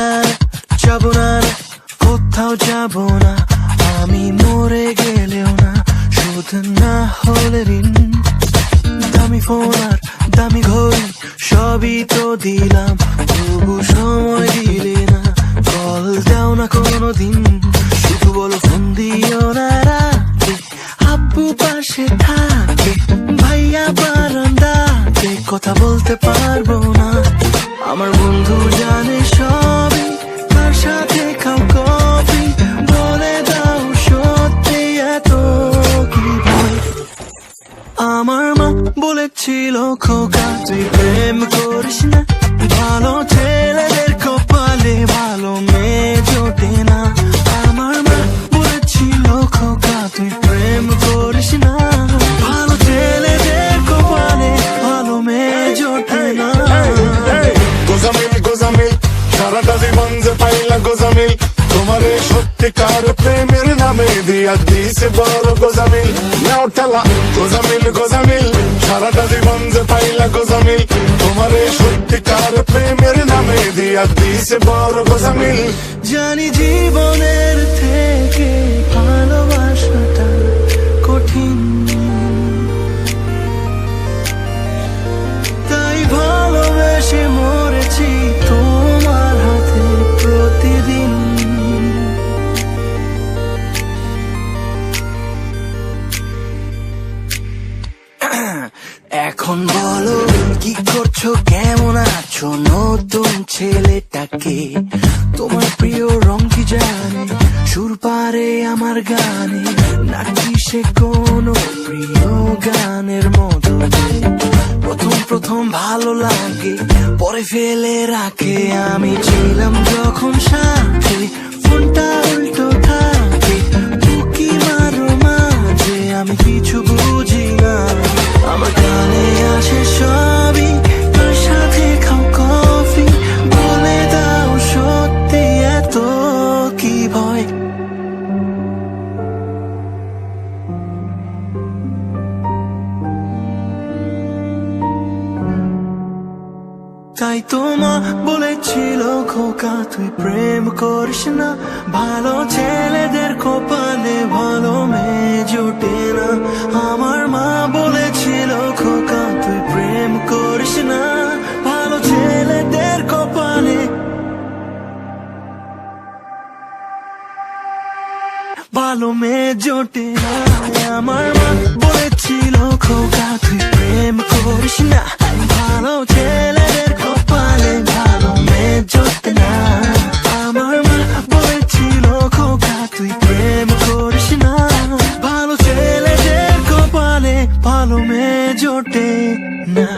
না যাবো না কোথাও যাবো না আমি মরে গেলেও না শোধ না হলে ঋণ দামি ফোন আর দামি ঘড়ি সবই তো দিলাম তবু সময় দিলে না কল দাও না কোনোদিন শুধু বলো ফোন দিও না রাতে আব্বু পাশে থাকে ভাইয়া বারান্দাতে কথা বলতে পারবো না আমার বন্ধু জানে সবই তার সাথে খাও কফি বলে দাও সত্যি এত কি ভয় আমার মা বলেছিল খোকা তুই প্রেম করিস না ভালো ছেলেদের কপালে ভালো মেয়ে জোটে না আমার মা বলেছিল খোকা তুই প্রেম করিস না ভালো ছেলেদের কপালে ভালো মেয়ে জোটে না গোজামিল গোজামিল সারাটা জীবন যে পাইলা গোজামিল তোমারে সত্যিকার প্রেমের নামে দিয়া দিছে বড় গোজামিল নাও ঠেলা গোজামিল গোজামিল সারাটা জীবন যে পাইলা গোজামিল তোমারে সত্যিকার প্রেমের নামে দিয়া দিছে বড় গোজামিল জানি জীবনের থেকে ভালোবাসাটা কঠিন তাই ভালোবেসে মরেছি তোমার হাতে প্রতিদিন এখন বলো কি করছো কেমন আছো নতুন ছেলেটাকে তোমার প্রিয় রং কি জানে সুর পারে আমার গানে নাকি সে কোনো প্রিয় গানের মতো প্রথম প্রথম ভালো লাগে পরে ফেলে রাখে আমি ছিলাম যখন সাথে ফোনটা উল্টো থাকে বুকি মারো মাঝে আমি কিছু বুঝি না আমার কানে আসে সবই তার সাথে খাও কফি বলে দাও সত্যি এত কি ভয় তাই তো মা বলেছিল খোকা তুই প্রেম করিস না ভালো ছেলেদের কপালে ভালো মেয়ে জোটে না আমার মা বলেছিল খোকা তুই প্রেম করিস না ভালো ছেলেদের কপালে ভালো মেয়ে জোটে না আমার মা বলেছিল খোকা তুই প্রেম করিস না ভালো ছেলেদের কপালে ভালো মেয়ে জোটে না আমার মা বলেছিল খোকা তুই প্রেম করিস না ভালো ছেলেদের কপালে ভালো মেয়ে জোটে না